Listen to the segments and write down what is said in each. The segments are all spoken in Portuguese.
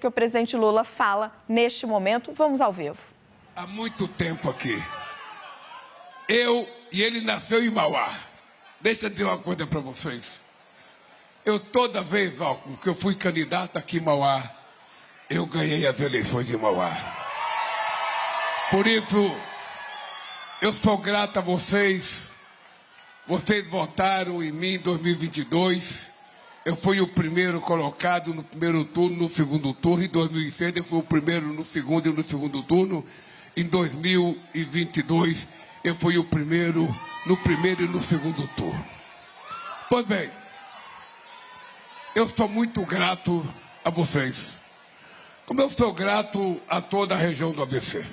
que o presidente Lula fala neste momento. Vamos ao vivo. Há muito tempo aqui. E ele nasceu em Mauá. Deixa eu dizer uma coisa para vocês. Eu toda vez, que eu fui candidato aqui em Mauá, eu ganhei as eleições de Mauá. Por isso, eu sou grato a vocês. Vocês votaram em mim em 2022. Eu fui o primeiro colocado no primeiro turno, no segundo turno. Em 2006, eu fui o primeiro no segundo e no segundo turno. Em 2022, eu fui o primeiro no primeiro e no segundo turno. Pois bem, eu sou muito grato a vocês. Como eu sou grato a toda a região do ABC.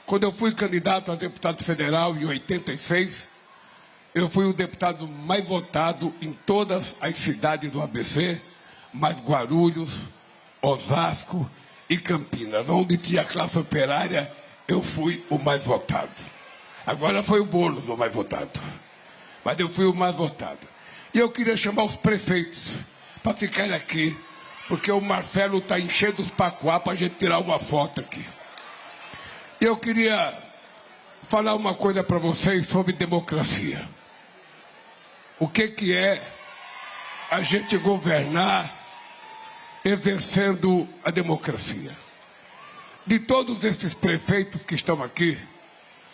Quando eu fui candidato a deputado federal em 86, eu fui o deputado mais votado em todas as cidades do ABC, mais Guarulhos, Osasco e Campinas. Onde tinha classe operária, eu fui o mais votado. Agora foi o Boulos o mais votado, mas eu fui o mais votado. E eu queria chamar os prefeitos para ficarem aqui, porque o Marcelo está enchendo os pacoá para a gente tirar uma foto aqui. E eu queria falar uma coisa para vocês sobre democracia. O que é a gente governar exercendo a democracia? De todos esses prefeitos que estão aqui,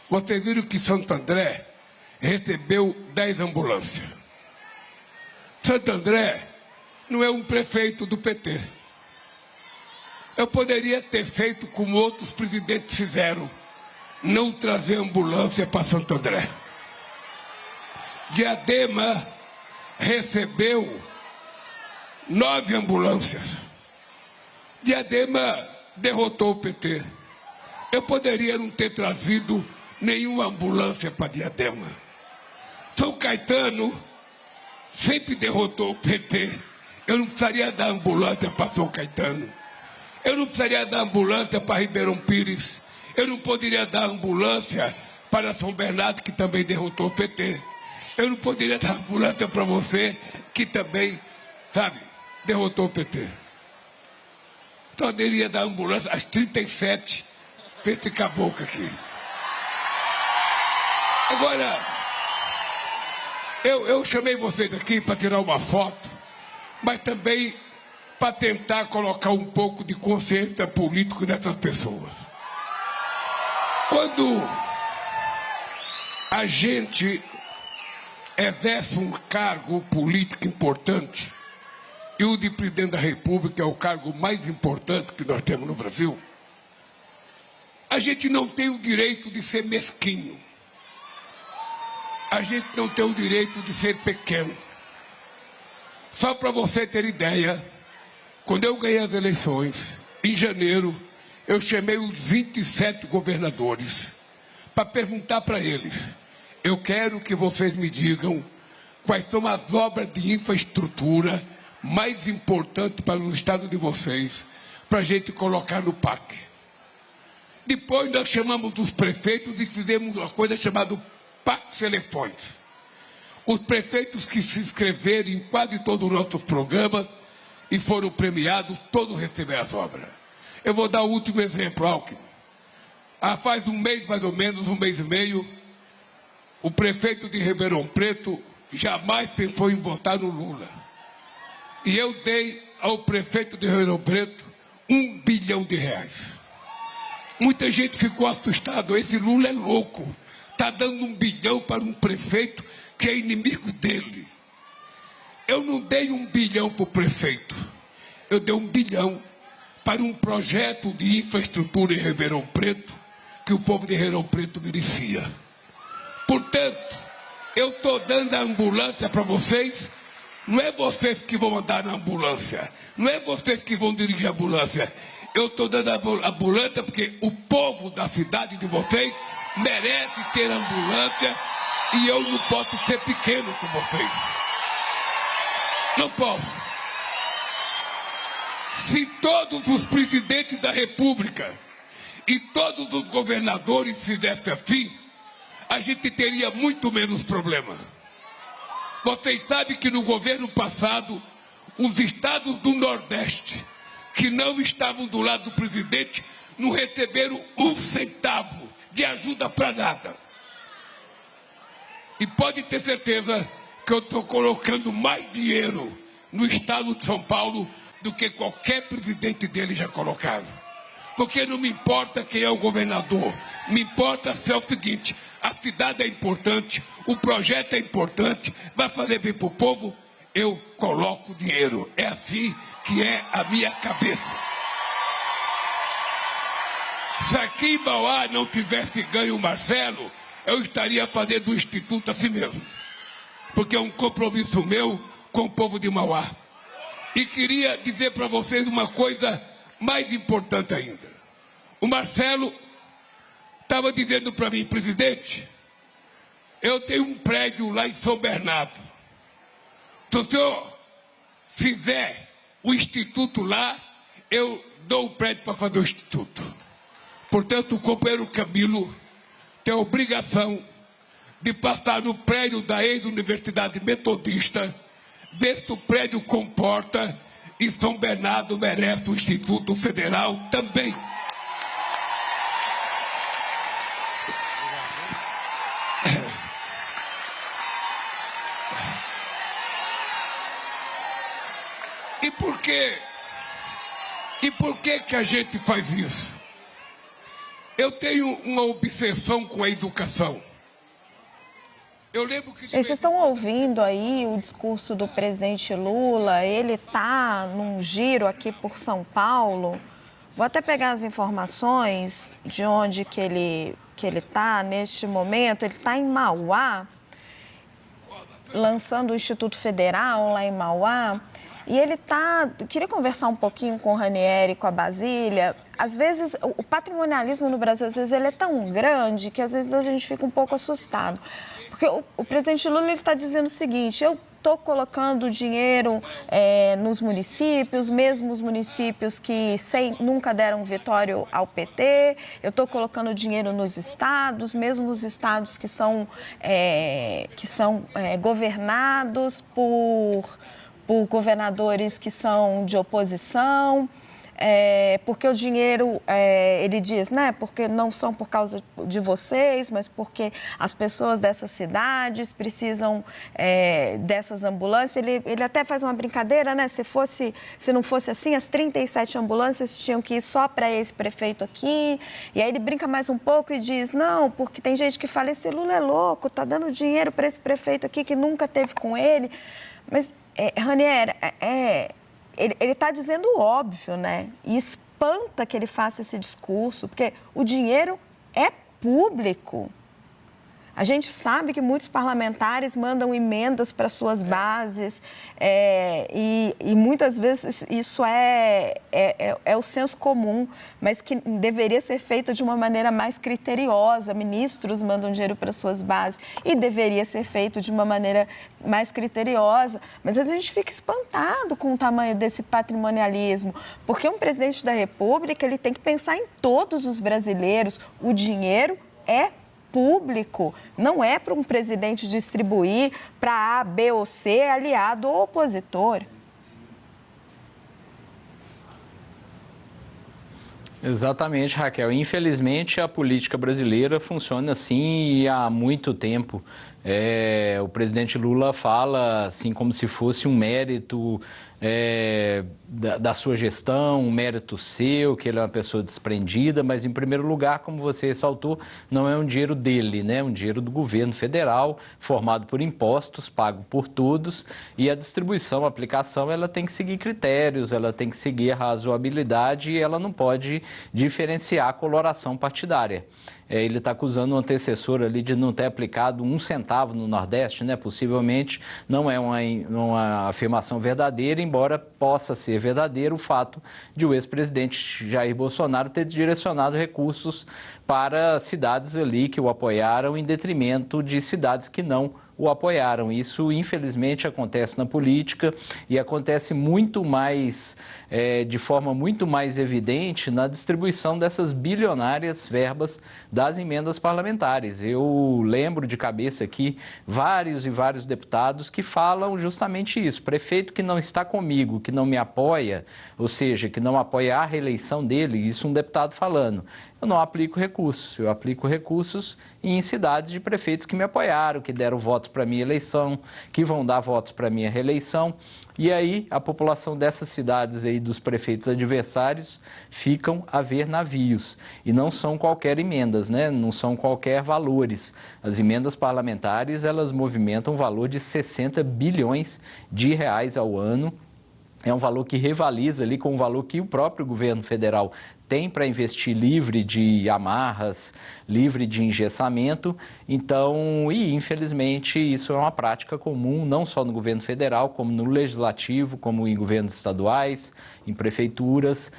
vocês viram que Santo André recebeu 10 ambulâncias. Santo André não é um prefeito do PT. Eu poderia ter feito como outros presidentes fizeram, não trazer ambulância para Santo André. Diadema recebeu 9 ambulâncias. Diadema derrotou o PT. Eu poderia não ter trazido nenhuma ambulância para Diadema. São Caetano sempre derrotou o PT. Eu não precisaria dar ambulância para São Caetano. Eu não precisaria dar ambulância para Ribeirão Pires. Eu não poderia dar ambulância para São Bernardo, que também derrotou o PT. Eu não poderia dar ambulância para você, que também, sabe, derrotou o PT. Só poderia dar ambulância às 37 para esse caboclo aqui. Agora, eu chamei vocês aqui para tirar uma foto, mas também para tentar colocar um pouco de consciência política nessas pessoas. Quando a gente exerce um cargo político importante, e o de presidente da República é o cargo mais importante que nós temos no Brasil, a gente não tem o direito de ser mesquinho. A gente não tem o direito de ser pequeno. Só para você ter ideia, quando eu ganhei as eleições, em janeiro, eu chamei os 27 governadores para perguntar para eles: eu quero que vocês me digam quais são as obras de infraestrutura mais importantes para o estado de vocês, para a gente colocar no PAC. Depois nós chamamos os prefeitos e fizemos uma coisa chamada PAC Seleções. Os prefeitos que se inscreveram em quase todos os nossos programas e foram premiados, todos receberam as obras. Eu vou dar o último exemplo, Alckmin. Faz um mês, mais ou menos, um mês e meio, o prefeito de Ribeirão Preto jamais pensou em votar no Lula. E eu dei ao prefeito de Ribeirão Preto R$1 bilhão. Muita gente ficou assustada. Esse Lula é louco. Está dando R$1 bilhão para um prefeito que é inimigo dele. Eu não dei R$1 bilhão para o prefeito. Eu dei R$1 bilhão para um projeto de infraestrutura em Ribeirão Preto que o povo de Ribeirão Preto merecia. Portanto, eu estou dando a ambulância para vocês. Não é vocês que vão andar na ambulância. Não é vocês que vão dirigir a ambulância. Eu estou dando a ambulância porque o povo da cidade de vocês merece ter ambulância e eu não posso ser pequeno com vocês. Não posso. Se todos os presidentes da República e todos os governadores fizessem assim, a gente teria muito menos problema. Vocês sabem que no governo passado, os estados do Nordeste que não estavam do lado do presidente não receberam um centavo de ajuda para nada. E pode ter certeza que eu estou colocando mais dinheiro no estado de São Paulo do que qualquer presidente dele já colocaram. Porque não me importa quem é o governador, me importa ser o seguinte: a cidade é importante, o projeto é importante, vai fazer bem para o povo, eu coloco dinheiro. É assim que é a minha cabeça. Se aqui em Mauá não tivesse ganho o Marcelo, eu estaria fazendo o Instituto assim mesmo. Porque é um compromisso meu com o povo de Mauá. E queria dizer para vocês uma coisa mais importante ainda. O Marcelo estava dizendo para mim: presidente, eu tenho um prédio lá em São Bernardo. Se o senhor fizer o Instituto lá, eu dou o prédio para fazer o Instituto. Portanto, o companheiro Camilo tem a obrigação de passar no prédio da ex-Universidade Metodista, ver se o prédio comporta, e São Bernardo merece o Instituto Federal também. E por que a gente faz isso? Eu tenho uma obsessão com a educação. Eu lembro que... Vocês estão ouvindo aí o discurso do presidente Lula, ele está num giro aqui por São Paulo. Vou até pegar as informações de onde que ele está neste momento. Ele está em Mauá, lançando o Instituto Federal lá em Mauá. E ele está... Queria conversar um pouquinho com o Ranieri, com a Basília. Às vezes, o patrimonialismo no Brasil, às vezes, ele é tão grande que, às vezes, a gente fica um pouco assustado. Porque o presidente Lula está dizendo o seguinte: eu estou colocando dinheiro nos municípios, mesmo os municípios que nunca deram vitória ao PT. Eu estou colocando dinheiro nos estados, mesmo os estados que são governados por governadores que são de oposição, porque o dinheiro, ele diz, né, porque não são por causa de vocês, mas porque as pessoas dessas cidades precisam dessas ambulâncias. Ele até faz uma brincadeira, né, se não fosse assim, as 37 ambulâncias tinham que ir só para esse prefeito aqui. E aí ele brinca mais um pouco e diz, não, porque tem gente que fala, esse Lula é louco, tá dando dinheiro para esse prefeito aqui que nunca teve com ele. Mas... Ranieri, ele está dizendo o óbvio, né? E espanta que ele faça esse discurso, porque o dinheiro é público. A gente sabe que muitos parlamentares mandam emendas para suas bases e muitas vezes isso é o senso comum, mas que deveria ser feito de uma maneira mais criteriosa. Ministros mandam dinheiro para suas bases e deveria ser feito de uma maneira mais criteriosa. Mas às vezes a gente fica espantado com o tamanho desse patrimonialismo, porque um presidente da República ele tem que pensar em todos os brasileiros. O dinheiro é público, não é para um presidente distribuir para A, B ou C, aliado ou opositor. Exatamente, Raquel. Infelizmente, a política brasileira funciona assim e há muito tempo. O presidente Lula fala assim como se fosse um mérito da sua gestão, um mérito seu, que ele é uma pessoa desprendida, mas em primeiro lugar, como você ressaltou, não é um dinheiro dele, né? É um dinheiro do governo federal, formado por impostos, pago por todos, e a distribuição, a aplicação, ela tem que seguir critérios, ela tem que seguir a razoabilidade e ela não pode diferenciar a coloração partidária. Ele está acusando o antecessor ali de não ter aplicado um centavo no Nordeste, né? Possivelmente não é uma afirmação verdadeira, embora possa ser verdadeiro o fato de o ex-presidente Jair Bolsonaro ter direcionado recursos para cidades ali que o apoiaram em detrimento de cidades que não o apoiaram. Isso, infelizmente, acontece na política e acontece muito mais, de forma muito mais evidente na distribuição dessas bilionárias verbas das emendas parlamentares. Eu lembro de cabeça aqui vários e vários deputados que falam justamente isso. Prefeito que não está comigo, que não me apoia, ou seja, que não apoia a reeleição dele, isso um deputado falando. Eu não aplico recursos, eu aplico recursos em cidades de prefeitos que me apoiaram, que deram votos para a minha eleição, que vão dar votos para a minha reeleição. E aí a população dessas cidades aí dos prefeitos adversários ficam a ver navios. E não são qualquer emendas, né? Não são qualquer valores. As emendas parlamentares, elas movimentam um valor de 60 bilhões de reais ao ano. É um valor que rivaliza ali com o valor que o próprio governo federal tem para investir livre de amarras, livre de engessamento. Então, e infelizmente, isso é uma prática comum, não só no governo federal, como no legislativo, como em governos estaduais, em prefeituras.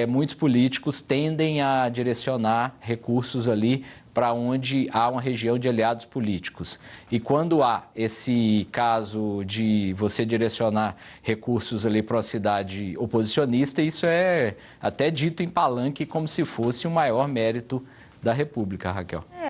Muitos políticos tendem a direcionar recursos ali para onde há uma região de aliados políticos. E quando há esse caso de você direcionar recursos ali para uma cidade oposicionista, isso é até dito em palanque como se fosse o maior mérito da República, Raquel.